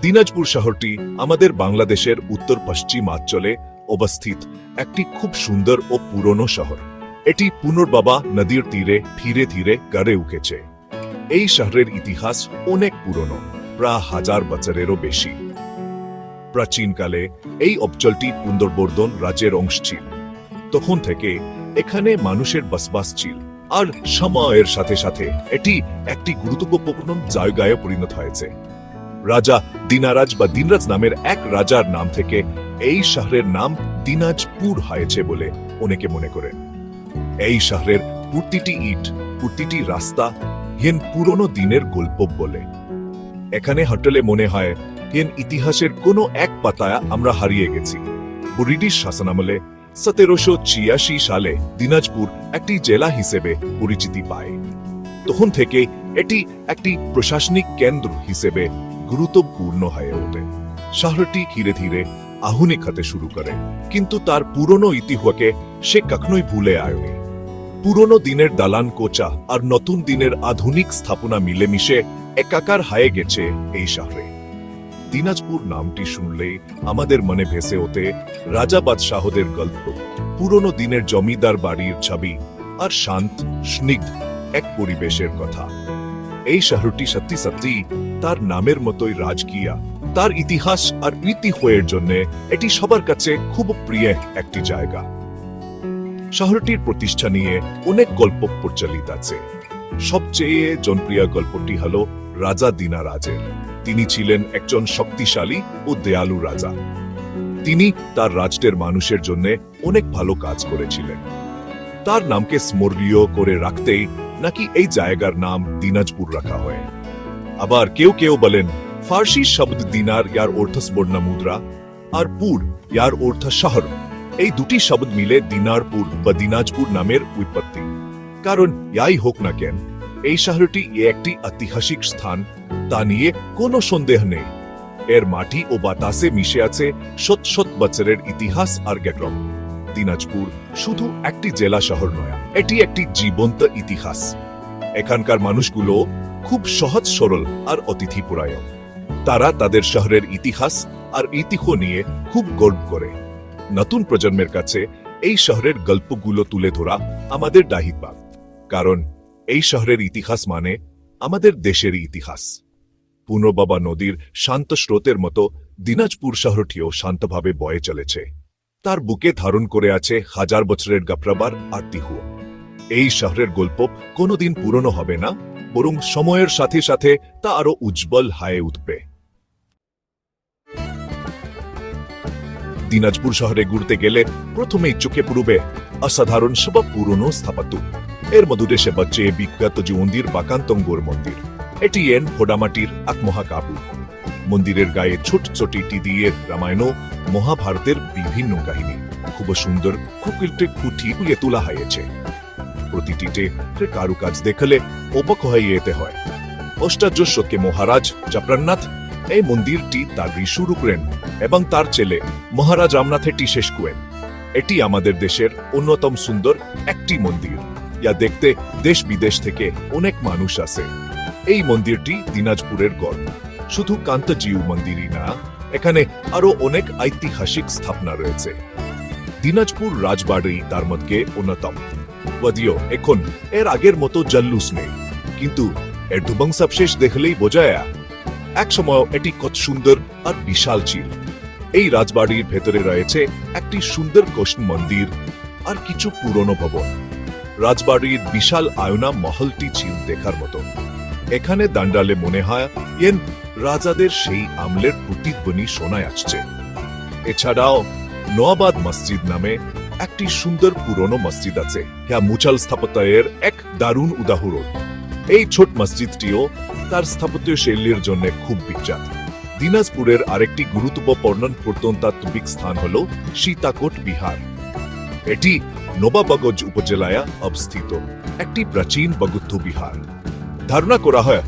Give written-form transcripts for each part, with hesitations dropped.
দিনাজপুর শহরটি আমাদের বাংলাদেশের উত্তর পশ্চিমাঞ্চলে অবস্থিত একটি খুব সুন্দর ও পুরনো শহর। এটি পুনর্বাবা নদীর তীরে ধীরে ধীরে গড়ে উঠেছে। এই শহরের ইতিহাস অনেক পুরনো, প্রায় 1000 বছরেরও বেশি। প্রাচীনকালে এই অঞ্চলটি পুনর্বর্ধন রাজ্যের অংশ ছিল। তখন থেকে এখানে মানুষের বসবাস ছিল, আর সময়ের সাথে সাথে এটি একটি গুরুত্বপূর্ণ জায়গায় পরিণত হয়েছে। রাজা দিনারাজ বা দিনরাজ নামের এক রাজার নাম থেকে এই শহরের নাম দিনাজপুর হয়েছে বলে অনেকে মনে করেন। এই শহরের প্রতিটি ইট, প্রতিটি রাস্তা হেন পুরনো দিনের গল্প বলে। এখানে হাঁটলে মনে হয় হেন ইতিহাসের কোনো এক পাতায় আমরা হারিয়ে গেছি। ব্রিটিশ শাসনামলে 1786 সালে দিনাজপুর একটি জেলা হিসেবে পরিচিতি পায়। তখন থেকে এটি একটি প্রশাসনিক কেন্দ্র হিসেবে গুরুত্বপূর্ণ হয়ে ওঠে। শহরটি ধীরে ধীরে আধুনিক হতে শুরু করে, কিন্তু তার পুরনো ইতিহাসকে সে কখনোই ভুলে আয়নি। পুরনো দিনের দালান কোচা আর নতুন দিনের আধুনিক স্থাপনা মিলেমিশে একাকার হয়ে গেছে এই শহরে। দিনাজপুর নামটি শুনলেই আমাদের মনে ভেসে ওঠে রাজা বাদশাহদের গল্প, পুরনো দিনের জমিদার বাড়ির ছবি আর শান্ত স্নিগ্ধ এক পরিবেশের কথা। এই শহরটি সত্যি সত্যি তার নামের মতোই রাজকীয়। তার ইতিহাস আর ঐতিহ্যের জন্য এটি সবার কাছে খুব প্রিয় একটি জায়গা। শহরটির প্রতিষ্ঠা নিয়ে অনেক গল্প প্রচলিত আছে। সবচেয়ে জনপ্রিয় গল্পটি হলো রাজা দিনারাজের। তিনি ছিলেন একজন শক্তিশালী ও দয়ালু রাজা। তিনি তার রাজ্যের মানুষের জন্য অনেক ভালো কাজ করেছিলেন। তার নামকে স্মরণীয় করে রাখতেই নাকি এই জায়গার নাম দিনাজপুর রাখা হয়। আবার কেউ কেউ বলেন ফার্সি শব্দ দিনার ইয়ার অর্থ স্বর্ণ মুদ্রা, আর পুর ইয়ার অর্থ শহর। এই দুটি শব্দ মিলে দিনারপুর বা দিনাজপুর নামের উৎপত্তি। কারণ ইয়াই হোক না কেন, এই শহরটি একটি ঐতিহাসিক স্থান, তা নিয়ে কোনো সন্দেহ নেই। এর মাটি ও বাতাসে মিশে আছে শত শত বছরের ইতিহাস আর জ্ঞান। দিনাজপুর শুধু একটি জেলা শহর নয়, এটি একটি জীবন্ত ইতিহাস। এখানকার মানুষগুলো খুব সহজ সরল আর অতিথিপরায়ণ। তারা তাদের শহরের ইতিহাস আর ঐতিহ্য নিয়ে খুব গর্ব করে। নতুন প্রজন্মের কাছে এই শহরের গল্পগুলো তুলে ধরা আমাদের দায়িত্ব, কারণ এই শহরের ইতিহাস মানে আমাদের দেশের ইতিহাস। পুনর্বাবা নদীর শান্ত স্রোতের মতো দিনাজপুর শহরটিও শান্তভাবে বয়ে চলেছে। তার বুকে ধারণ করে আছে 1000 বছরের গাপ্রাবার আর ঐতিহ্য। এই শহরের গল্প কোনোদিন পুরনো হবে না, বরং সময়ের সাথে সাথে তা আরো উজ্জ্বল হয়ে উঠবে। দিনাজপুর শহরে ঘুরতে গেলে প্রথমেই চোখে পড়বে অসাধারণ সব পুরনো স্থাপত্য। এর মধ্যে সবচেয়ে বিখ্যাত যে মন্দির বাকান্তঙ্গর মন্দির। এটি এন হোডামাটির এক মহাকাব্য। মন্দিরের গায়ে ছোট ছোট ইটি দিয়ে রামায়ণ ও মহাভারতের বিভিন্ন কাহিনী খুব সুন্দর ফুটিয়ে তোলা হয়েছে। প্রতিটিতে কারুকাজ দেখলে অবাক হয়ে যেতে হয়। অষ্টাদশ শতকে মহারাজ জাফরান্নাথ এই মন্দিরটি তার শুরু করেন এবং তার ছেলে মহারাজ রামনাথ এটি শেষ করেন। এটি আমাদের দেশের অন্যতম সুন্দর একটি মন্দির, যা দেখতে দেশ বিদেশ থেকে অনেক মানুষ আসে। এই মন্দিরটি দিনাজপুরের গর্ব। শুধু কান্তজিউ মন্দিরই না, এখানে আরো অনেক ঐতিহাসিক স্থাপনা রয়েছে। দিনাজপুর রাজবাড়ি তার মধ্যে অন্যতম। যদিও এখন এর আগের মতো জল্লুস নেই, কিন্তু এর ধ্বংসাবশেষ দেখলেই বোঝা যায় এক সময় এটি কত সুন্দর আর বিশাল ছিল। এই রাজবাড়ির ভেতরে রয়েছে একটি সুন্দর কৃষ্ণ মন্দির আর কিছু পুরনো ভবন। রাজবাড়ির বিশাল আয়না মহলটি ছিল দেখার মতো। এখানে দাঁড়ালে মনে হয় এন রাজাদের সেই আমলের প্রতিধ্বনি শোনায় আসছে। এছাড়াও নওয়াবাদ মসজিদ নামে একটি সুন্দর পুরনো মসজিদ আছে, যা মুঘল স্থাপত্যের এক দারুণ উদাহরণ। এই ছোট মসজিদটিও তার স্থাপত্য শৈলীর জন্য খুব বিখ্যাত। দিনাজপুরের আরেকটি গুরুত্বপূর্ণ প্রত্নতাত্ত্বিক স্থান হল সীতাকোট বিহার। এটি নবাবগঞ্জ উপজেলায় অবস্থিত একটি প্রাচীন বৌদ্ধ বিহার। ধারণা করা হয়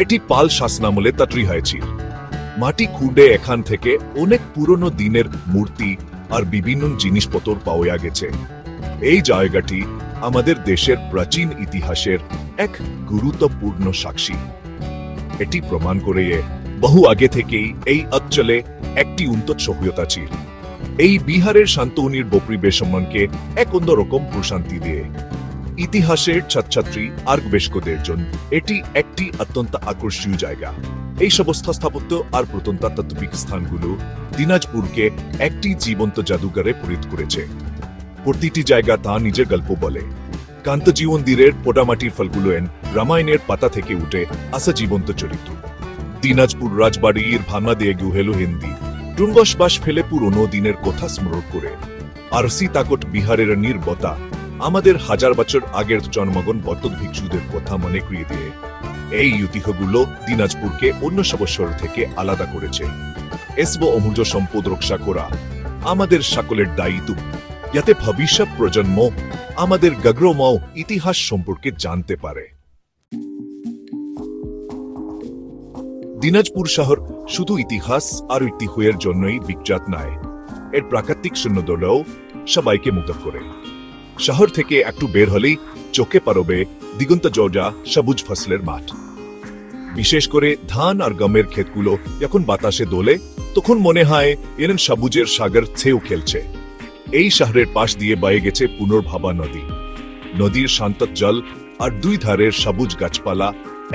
এটি পাল শাসনামলে তৈরি হয়েছিল। মাটি খুঁড়ে এখান থেকে অনেক পুরনো দিনের মূর্তি আর বিভিন্ন জিনিসপত্র পাওয়া গেছে। এই জায়গাটি আমাদের দেশের প্রাচীন ইতিহাসের এক গুরুত্বপূর্ণ সাক্ষী। এটি প্রমাণ করে বহু আগে থেকেই এই অঞ্চলে একটি উন্নত সভ্যতা ছিল। এই বিহারের শান্ত ও নির্ভয় পরিবেশকে এক অন্যরকম প্রশান্তি দিয়ে ইতিহাসের ছাত্রছাত্রী আর গবেষকদের জন্য এটি একটি অত্যন্ত আকর্ষণীয় জায়গা। এই সমস্ত স্থাপত্য আর প্রত্নতাত্ত্বিক স্থানগুলো দিনাজপুরকে একটি জীবন্ত জাদুঘরে পরিণত করেছে। প্রতিটি জায়গা তা নিজের গল্প বলে। কান্তজি মন্দিরের পোড়ামাটির ফলগুলো রামায়ণের পাতা থেকে উঠে আসা জীবন্ত চরিত্র। দিনাজপুর রাজবাড়ির ভাঙা দিয়ে গুহেলো হিন্দি টুঙ্গসবাস ফেলে পুরনো দিনের কথা স্মরণ করে। আর সীতাকোট বিহারের নির্বতা আমাদের হাজার বছর আগের জন্মগণ বৌদ্ধ ভিক্ষুদের কথা মনে করিয়ে দিয়ে এই ঐতিহ্যগুলো দিনাজপুরকে অন্য সব শহর থেকে আলাদা করেছে। এসব অমূল্য সম্পদ রক্ষা করা আমাদের সকলের দায়িত্ব, যাতে ভবিষ্যৎ প্রজন্ম আমাদের গগ্রময় ইতিহাস সম্পর্কে জানতে পারে। দিনাজপুর শহর শুধু ইতিহাস আর ঐতিহ্যের জন্যই বিখ্যাত নয়, এর প্রাকৃতিক সৌন্দর্যও সবাইকে মুগ্ধ করে। শহর থেকে একটু বের হলেই চোখে পড়বে দিগন্ত জোড়া সবুজ ফসলের মাঠ। বিশেষ করে ধান আর গমের ক্ষেতগুলো যখন বাতাসে দোলে তখন মনে হয় এর সবুজের সাগর ছেউ খেলছে। এই শহরের পাশ দিয়ে বয়ে গেছে পুনর্ভাবা নদী। নদীর শান্ত জল আর দুই ধারের সবুজ গাছপালা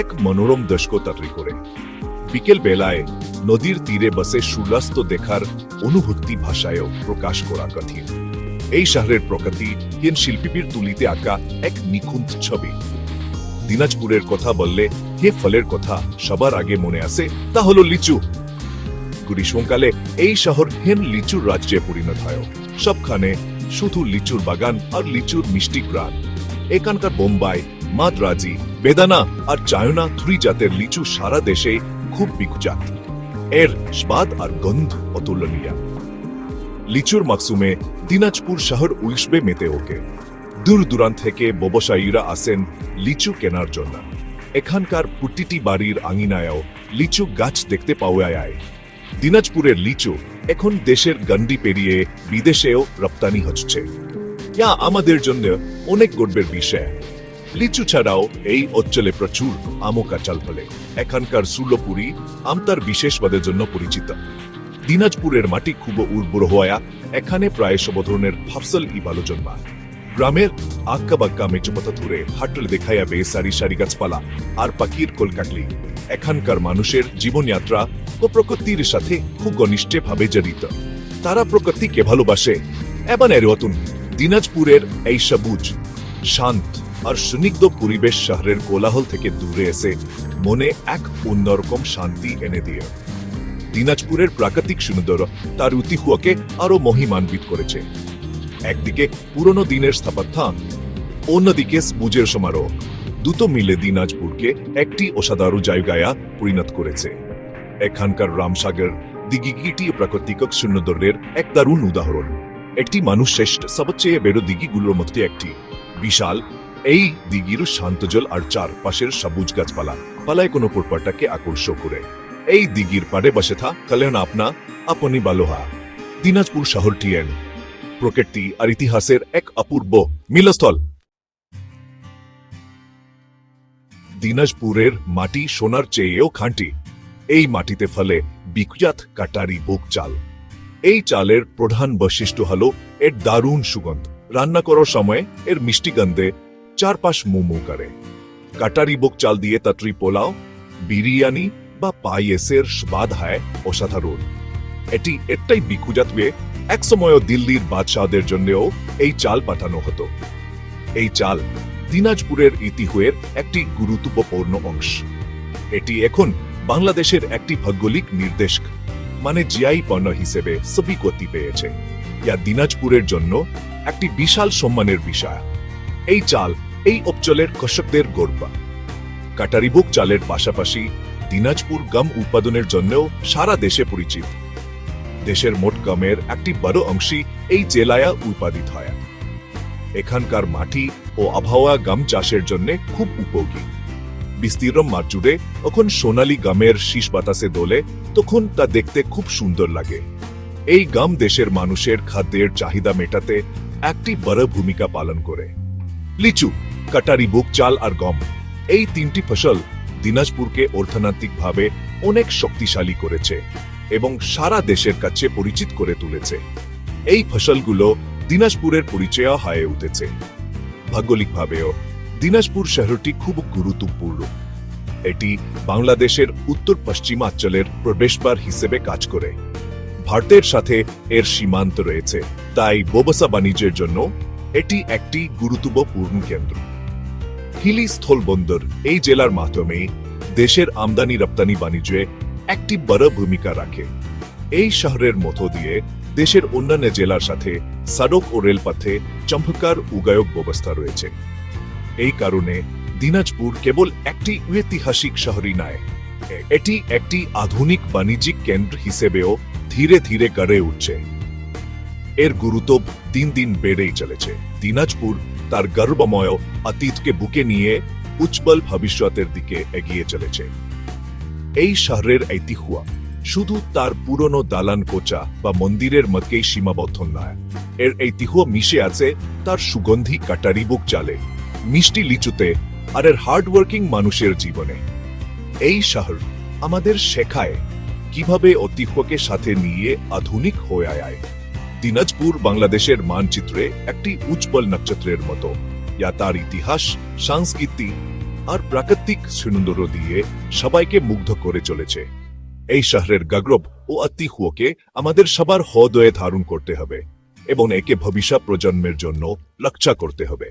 এক মনোরম দৃশ্য তৈরি করে। বিকেল বেলায় নদীর তীরে বসে সূর্যাস্ত দেখার অনুভূতি ভাষায়ও প্রকাশ করা কঠিন। এই শহরের প্রকৃতি হিন শিল্পীর তুলিতে আঁকা এক নিখুঁত ছবি। দিনাজপুরের কথা বললে যে ফলের কথা সবার আগে মনে আসে তা হলো লিচু। গ্রীষ্মকালে এই শহর হেন লিচুর রাজ্যে পরিণত হয়। সবখানে শুধু লিচুর বাগান আর লিচুর মিষ্টি গ্রান। এখানকার বোম্বাই, মাদ্রাজি, বেদানা আর চায়না থ্রি জাতের লিচু সারা দেশে খুব বিখ্যাত। এর স্বাদ আর গন্ধ অতুলনীয়। লিচুর মৌসুমে দিনাজপুর শহর উৎসবে মেতে ওঠে। দূর দূরান্ত থেকে ব্যবসায়ীরা আসেন লিচু কেনার জন্য। এখানকার প্রতিটি বাড়ির আঙিনায়ও লিচু গাছ দেখতে পাওয়া যায়। দিনাজপুরের লিচু এখন দেশের গণ্ডি পেরিয়ে বিদেশেও রপ্তানি হচ্ছে, যা আমাদের জন্য অনেক গর্বের বিষয়। লিচু ছাড়াও এই অঞ্চলে প্রচুর আমও কাঁচাল ফলে। এখানকার সুলপুরি আম তার বিশেষ স্বাদের জন্য পরিচিত। দিনাজপুরের মাটি খুব উর্বর হওয়া এখানে প্রায় সব ধরনের ফসল ভালো জন্মায়। গ্রামের আক্কা বাক্কা মেচুপথা ধরে হাঁটলে দেখা যাবে সারি সারি গাছপালা আর পাখির কলকাকলি। এখানকার মানুষের জীবনযাত্রা ও প্রকৃতির সাথে খুব ঘনিষ্ঠ ভাবে জড়িত। তারা প্রকৃতিকে ভালোবাসে এবং এর নতুন দিনাজপুরের এই সবুজ, শান্ত আর সুনিগ্ধ পরিবেশ শহরের কোলাহল থেকে দূরে এসে মনে এক অন্যরকম শান্তি এনে দিয়ে। দিনাজপুরের প্রাকৃতিক সৌন্দর্য তার ঐতিহ্যকে আরো মহিমান্বিত করেছে। একদিকে পুরনো দিনের স্থাপত্য, অন্যদিকে সবুজের সমারোহ, দুটো মিলে দিনাজপুরকে একটি অসাধারণ জায়গায় পরিণত করেছে। এখানকার রামসাগর দিঘিটি প্রাকৃতিক সৌন্দর্যের এক দারুণ উদাহরণ। একটি মানুষ শ্রেষ্ঠ সবচেয়ে বড় দিঘিগুলোর মধ্যে একটি। বিশাল এই দিঘির শান্ত জল আর চারপাশের সবুজ গাছপালা পালায় কোনো পরপাটাকে আকর্ষণ করে। এই দিঘির পাড়ে বসে থাকলেন আপনি বালোহা। দিনাজপুর শহরটি প্রকৃতি আর ইতিহাসের এক অপূর্ব মিলস্থল। দিনাজপুরের মাটি সোনার চেয়েও খাঁটি। এই মাটিতে ফলে বিখ্যাত কাটারি ভোগ চাল। এই চালের প্রধান বৈশিষ্ট্য হলো এর দারুণ সুগন্ধ। রান্না করার সময় এর মিষ্টি গন্ধে চারপাশ মুমু করে। কাটারি ভোগ চাল দিয়ে তরকারি, পোলাও, বিরিয়ানি বা পায়েসের স্বাদ হয় অসাধারণ। এটি এটাই বিখ্যাত হয়ে একসময় দিল্লির বাদশাহদের জন্যও এই চাল পাঠানো হতো। এই চাল দিনাজপুরের ইতিহাসের একটি গুরুত্বপূর্ণ অংশ। এটি এখন বাংলাদেশের একটি ভৌগোলিক নির্দেশক মানে জিআই পণ্য হিসেবে স্বীকৃতি পেয়েছে, যা দিনাজপুরের জন্য একটি বিশাল সম্মানের বিষয়। এই চাল এই অঞ্চলের কৃষকদের গর্ব। কাটারিভোগ চালের পাশাপাশি দিনাজপুর গম উৎপাদনের জন্যও সারা দেশে পরিচিত। দেশের মোট গমের একটি বড় অংশই এই জেলায় উৎপাদিত হয়। এখানকার মাটি ও আবহাওয়া গম চাষের জন্য খুব উপযোগী। বিস্তীর্ণ মাঠ জুড়ে যখন সোনালী গমের শীষ বাতাসে দোলে তখন তা দেখতে খুব সুন্দর লাগে। এই গম দেশের মানুষের খাদ্যের চাহিদা মেটাতে একটি বড় ভূমিকা পালন করে। লিচু, কাটারিভোগ চাল আর গম এই তিনটি ফসল দিনাজপুরকে অর্থনৈতিকভাবে অনেক শক্তিশালী করেছে এবং সারা দেশের কাছে পরিচিত করে তুলেছে। এই ফসলগুলো দিনাজপুরের পরিচয় হয়ে উঠেছে। ভৌগোলিকভাবেও দিনাজপুর শহরটি খুব গুরুত্বপূর্ণ। এটি বাংলাদেশের উত্তর পশ্চিমাঞ্চলের প্রবেশদ্বার হিসেবে কাজ করে। ভারতের সাথে এর সীমান্ত রয়েছে, তাই ব্যবসা বাণিজ্যের জন্য এটি একটি গুরুত্বপূর্ণ কেন্দ্র। হিলি স্থলবন্দর এই জেলার মাধ্যমে দেশের আমদানি রপ্তানি বাণিজ্যে একটি বড় ভূমিকা রাখে। এই শহরের মধ্য দিয়ে দেশের অন্যান্য জেলার সাথে সড়ক ও রেলপথে চমৎকার যোগাযোগ ব্যবস্থা রয়েছে। এই কারণে দিনাজপুর কেবল একটি ঐতিহাসিক শহরই নয়, এটি একটি আধুনিক বাণিজ্যিক কেন্দ্র হিসেবেও ধীরে ধীরে গড়ে উঠছে। এর গুরুত্ব দিন দিন বেড়েই চলেছে। দিনাজপুর তার গর্বময় অতীতকে বুকে নিয়ে উজ্জ্বল ভবিষ্যতের দিকে এগিয়ে চলেছে। এই শহরের ঐতিহ্য শুধু তার পুরনো দালান কোচা বা মন্দিরের মধ্যেই সীমাবদ্ধ নয়, এর ঐতিহ্য মিশে আছে তার সুগন্ধি কাটারি বুক চালে, মিষ্টি লিচুতে আর এর হার্ডওয়ার্কিং মানুষের জীবনে। এই শহর আমাদের শেখায় কিভাবে ঐতিহ্যকে সাথে নিয়ে আধুনিক হয়ে আয়। দিনাজপুর বাংলাদেশের মানচিত্রে একটি উজ্জ্বল নক্ষত্রের মতো, যা তার ইতিহাস, সংস্কৃতি আর প্রাকৃতিক সৌন্দর্য দিয়ে সবাইকে মুগ্ধ করে চলেছে। এই শহরের গৌরব ও ঐতিহ্যকে আমাদের সবার হৃদয়ে ধারণ করতে হবে এবং একে ভবিষ্যৎ প্রজন্মের জন্য রক্ষা করতে হবে।